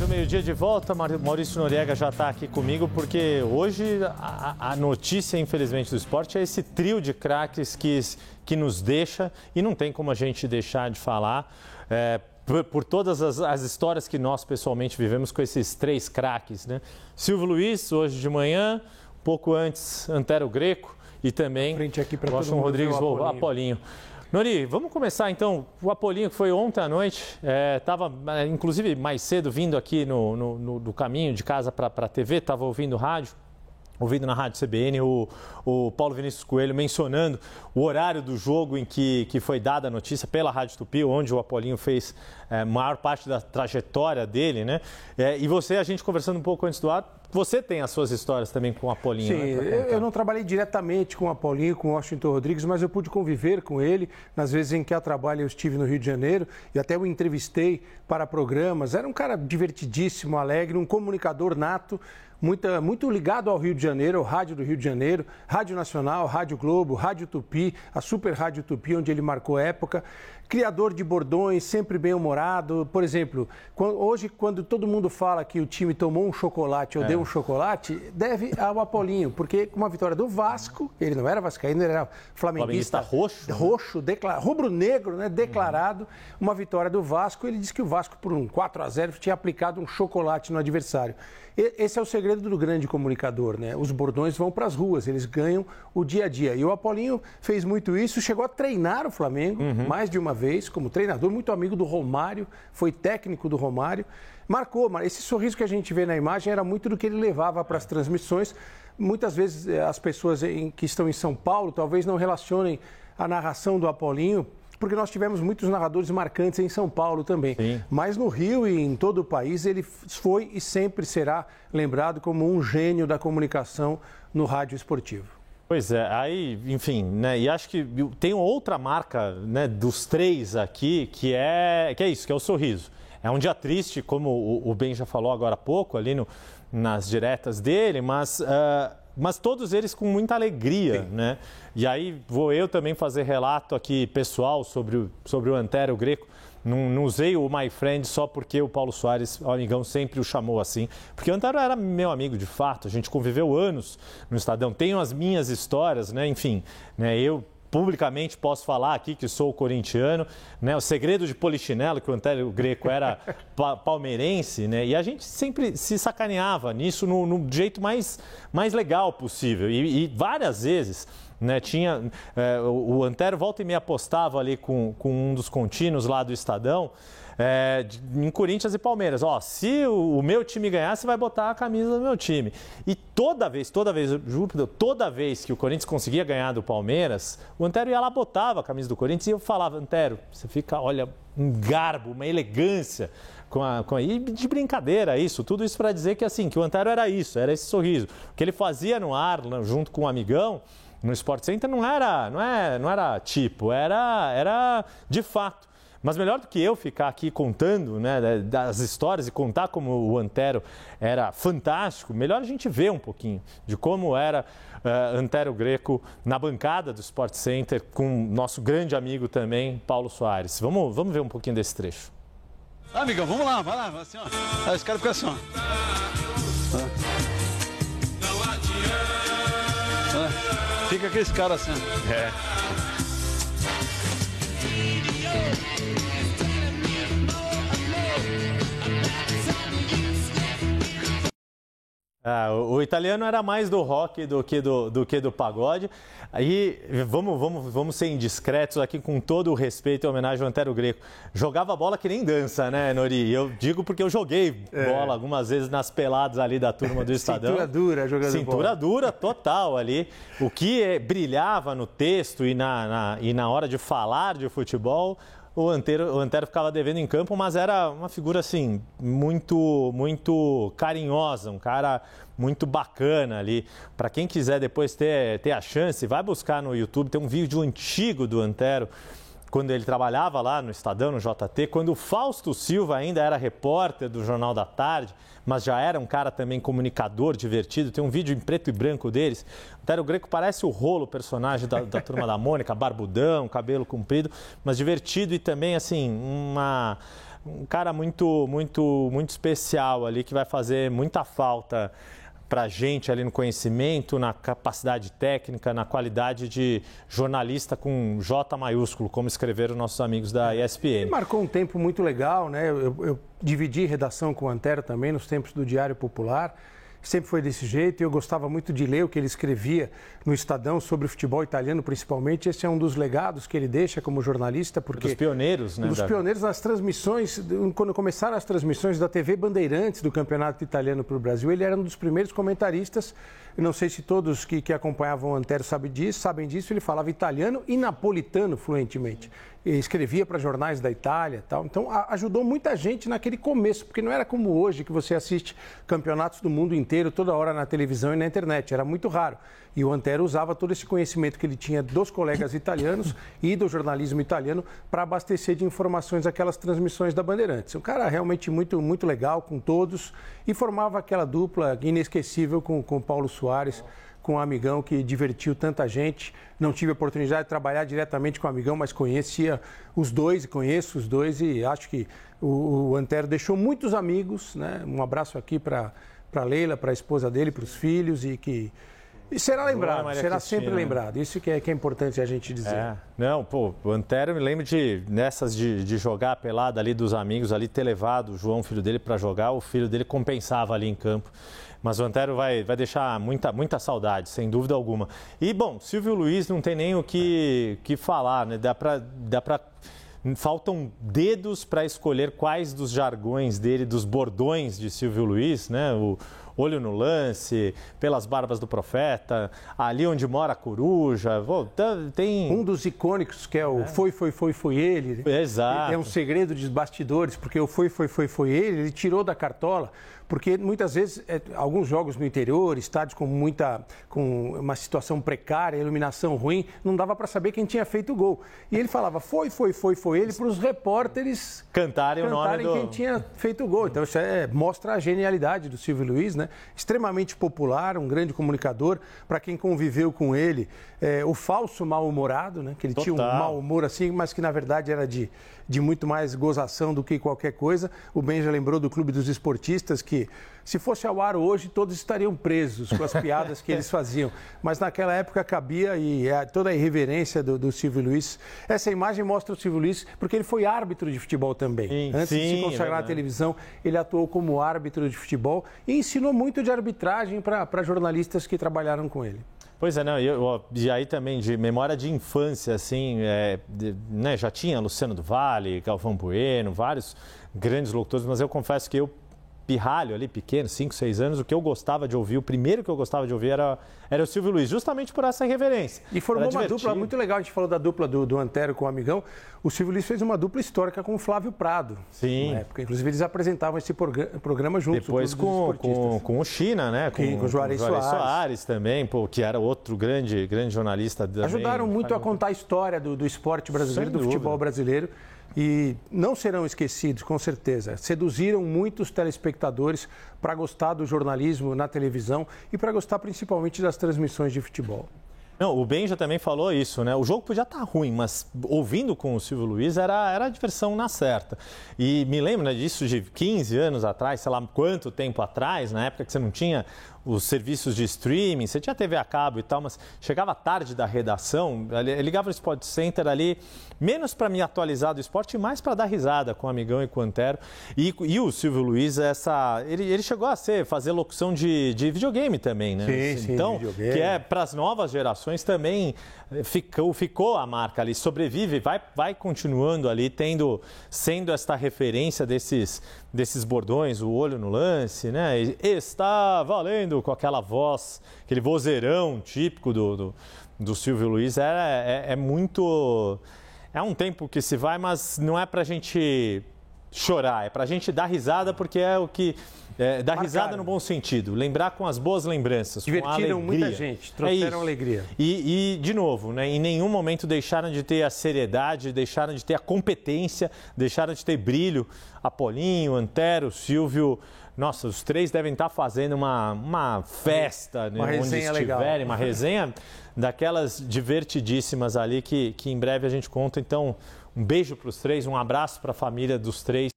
Meio-dia de volta, Maurício Noriega já está aqui comigo, porque hoje a notícia, infelizmente, do esporte é esse trio de craques que nos deixa, e não tem como a gente deixar de falar, por todas as histórias que nós pessoalmente vivemos com esses três craques, né? Silvio Luiz, hoje de manhã, pouco antes, Antero Greco e também Washington Rodrigues, Apolinho. Nori, vamos começar então. O Apolinho, que foi ontem à noite, estava inclusive mais cedo vindo aqui no caminho de casa para a TV, estava ouvindo na Rádio CBN o Paulo Vinícius Coelho mencionando o horário do jogo em que foi dada a notícia pela Rádio Tupi, onde o Apolinho fez maior parte da trajetória dele, né? E a gente conversando um pouco antes do ar, você tem as suas histórias também com o Apolinho. Sim, né, eu não trabalhei diretamente com o Apolinho, com o Washington Rodrigues, mas eu pude conviver com ele nas vezes em que a trabalho eu estive no Rio de Janeiro e até o entrevistei para programas. Era um cara divertidíssimo, alegre, um comunicador nato, muito ligado ao Rio de Janeiro, ao rádio do Rio de Janeiro, Rádio Nacional, Rádio Globo, Rádio Tupi, a Super Rádio Tupi, onde ele marcou época. Criador de bordões, sempre bem-humorado. Por exemplo, hoje, quando todo mundo fala que o time tomou um chocolate ou deu um chocolate, deve ao Apolinho, porque com uma vitória do Vasco, ele não era vascaíno, ele era flamenguista roxo, rubro-negro, né, declarado, uma vitória do Vasco. Ele disse que o Vasco, por um 4-0, tinha aplicado um chocolate no adversário. Esse é o segredo do grande comunicador, né? Os bordões vão para as ruas, eles ganham o dia a dia. E o Apolinho fez muito isso, chegou a treinar o Flamengo mais de uma vez como treinador, muito amigo do Romário, foi técnico do Romário. Marcou, esse sorriso que a gente vê na imagem era muito do que ele levava para as transmissões. Muitas vezes as pessoas que estão em São Paulo talvez não relacionem a narração do Apolinho, porque nós tivemos muitos narradores marcantes em São Paulo também. Sim. Mas no Rio e em todo o país ele foi e sempre será lembrado como um gênio da comunicação no rádio esportivo. Pois é, aí, enfim, né, e acho que tem outra marca, né, dos três aqui, que é isso, que é o sorriso. É um dia triste, como o Ben já falou agora há pouco, ali nas diretas dele, mas todos eles com muita alegria, né? E aí vou eu também fazer relato aqui pessoal sobre o Antero Greco. Não usei o My Friend só porque o Paulo Soares, o amigão, sempre o chamou assim. Porque o Antero era meu amigo de fato, a gente conviveu anos no Estadão. Tenho as minhas histórias, né? Enfim, né? Eu publicamente posso falar aqui que sou corintiano, né? O segredo de Polichinelo, que o Antero Greco era palmeirense, né? E a gente sempre se sacaneava nisso no jeito mais legal possível. E várias vezes, né, o Antero volta e meia apostava ali com um dos contínuos lá do Estadão, em Corinthians e Palmeiras. Se o meu time ganhar, você vai botar a camisa do meu time. E toda vez, juro, toda vez que o Corinthians conseguia ganhar do Palmeiras, o Antero ia lá, botava a camisa do Corinthians e eu falava: Antero, você fica, olha, um garbo, uma elegância e de brincadeira isso, tudo isso para dizer que assim, que o Antero era isso, era esse sorriso. O que ele fazia no ar, junto com um amigão, no Sport Center, não era tipo, era de fato. Mas melhor do que eu ficar aqui contando, né, das histórias e contar como o Antero era fantástico, melhor a gente ver um pouquinho de como era Antero Greco na bancada do Sport Center com nosso grande amigo também, Paulo Soares. Vamos ver um pouquinho desse trecho. Amigão, vamos lá, vai lá, assim, ó. Esse cara fica assim, ó. Fica aquele cara assim. O italiano era mais do rock do que do pagode. Aí vamos ser indiscretos aqui, com todo o respeito e homenagem ao Antero Greco. Jogava bola que nem dança, né, Nori? Eu digo porque eu joguei bola algumas vezes nas peladas ali da turma do Estadão. Cintura dura jogando bola. Cintura dura total ali. O que brilhava no texto e na hora de falar de futebol, o Antero ficava devendo em campo, mas era uma figura assim muito carinhosa, um cara muito bacana ali. Para quem quiser depois ter a chance, vai buscar no YouTube, tem um vídeo antigo do Antero, quando ele trabalhava lá no Estadão, no JT, quando o Fausto Silva ainda era repórter do Jornal da Tarde, mas já era um cara também comunicador, divertido. Tem um vídeo em preto e branco deles. O Antero Greco parece o Rolo, personagem da Turma da Mônica, barbudão, cabelo comprido, mas divertido e também, assim, um cara muito especial ali, que vai fazer muita falta para a gente ali no conhecimento, na capacidade técnica, na qualidade de jornalista com J maiúsculo, como escreveram nossos amigos da ESPN. Ele marcou um tempo muito legal, né? Eu dividi redação com o Antero também nos tempos do Diário Popular. Sempre foi desse jeito e eu gostava muito de ler o que ele escrevia no Estadão sobre o futebol italiano, principalmente. Esse é um dos legados que ele deixa como jornalista, porque... Dos pioneiros, né? Dos pioneiros nas transmissões, quando começaram as transmissões da TV Bandeirantes do Campeonato Italiano para o Brasil, ele era um dos primeiros comentaristas. Eu não sei se todos que acompanhavam o Antero sabem disso, ele falava italiano e napolitano fluentemente. Ele escrevia para jornais da Itália e tal. Então, ajudou muita gente naquele começo, porque não era como hoje, que você assiste campeonatos do mundo inteiro toda hora na televisão e na internet. Era muito raro. E o Antero usava todo esse conhecimento que ele tinha dos colegas italianos e do jornalismo italiano para abastecer de informações aquelas transmissões da Bandeirantes. Um cara realmente muito legal com todos e formava aquela dupla inesquecível com o Paulo Soares, com um amigão que divertiu tanta gente. Não tive a oportunidade de trabalhar diretamente com o amigão, mas conhecia os dois e conheço os dois e acho que o Antero deixou muitos amigos, né? Um abraço aqui para Leila, para a esposa dele, para os filhos e será lembrado, será sempre lembrado. Isso que é importante a gente dizer. Não, pô, o Antero, me lembro nessas de jogar a pelada ali dos amigos, ali ter levado o João, filho dele, para jogar, o filho dele compensava ali em campo. Mas o Antero vai deixar muita saudade, sem dúvida alguma. E, bom, Silvio Luiz não tem nem o que falar, né? Faltam dedos para escolher quais dos jargões dele, dos bordões de Silvio Luiz, né? O olho no lance, pelas barbas do profeta, ali onde mora a coruja, tem... Um dos icônicos que é o foi ele. Exato. É um segredo dos bastidores, porque o foi ele tirou da cartola, porque muitas vezes, alguns jogos no interior, estádios com uma situação precária, iluminação ruim, não dava para saber quem tinha feito o gol. E ele falava, foi ele, para os repórteres cantarem o nome quem tinha feito o gol. Então isso mostra a genialidade do Silvio Luiz, né? Extremamente popular, um grande comunicador. Para quem conviveu com ele, o falso mal-humorado, né? Que ele tinha um mau humor assim, mas que na verdade era de muito mais gozação do que qualquer coisa. O Ben já lembrou do Clube dos Esportistas, que se fosse ao ar hoje, todos estariam presos com as piadas que eles faziam. Mas naquela época cabia toda a irreverência do Silvio Luiz. Essa imagem mostra o Silvio Luiz, porque ele foi árbitro de futebol também. Antes de se consagrar na televisão, ele atuou como árbitro de futebol e ensinou muito de arbitragem para jornalistas que trabalharam com ele. Pois é, não, e aí também de memória de infância, assim, né, já tinha Luciano do Vale, Galvão Bueno, vários grandes locutores, mas eu confesso que eu, pirralho ali, pequeno, 5, 6 anos, o que eu gostava de ouvir, o primeiro que eu gostava de ouvir era o Silvio Luiz, justamente por essa irreverência. E formou uma dupla muito legal, a gente falou da dupla do Antero com o amigão, o Silvio Luiz fez uma dupla histórica com o Flávio Prado. Sim. Na época. Inclusive eles apresentavam esse programa juntos. Depois com o China, né? Com o Juarez Soares também, que era outro grande jornalista também. Ajudaram muito a contar a história do esporte brasileiro, do futebol brasileiro. E não serão esquecidos, com certeza. Seduziram muitos telespectadores para gostar do jornalismo na televisão e para gostar principalmente das transmissões de futebol. Não, o Ben já também falou isso, né? O jogo podia estar ruim, mas ouvindo com o Silvio Luiz era a diversão na certa. E me lembro, né, disso de 15 anos atrás, sei lá quanto tempo atrás, na época que você não tinha os serviços de streaming, você tinha TV a cabo e tal, mas chegava tarde da redação, eu ligava no Sport Center ali, menos para me atualizar do esporte e mais para dar risada com o amigão e com o Antero. E o Silvio Luiz, ele chegou a fazer locução de videogame também, né? Sim, então, videogame. Que é para as novas gerações também ficou a marca ali, sobrevive, vai continuando ali, sendo esta referência desses bordões, o olho no lance, né? Está valendo com aquela voz, aquele vozeirão típico do Silvio Luiz. É muito... É um tempo que se vai, mas não é pra gente chorar, é pra gente dar risada, porque é o que... dar risada no bom sentido, lembrar com as boas lembranças, divertiram muita gente, trouxeram alegria. E, de novo, né, em nenhum momento deixaram de ter a seriedade, deixaram de ter a competência, deixaram de ter brilho. Apolinho, Antero, Silvio, nossa, os três devem estar fazendo uma festa, né, onde estiverem, uma resenha daquelas divertidíssimas ali que em breve a gente conta. Então, um beijo para os três, um abraço para a família dos três.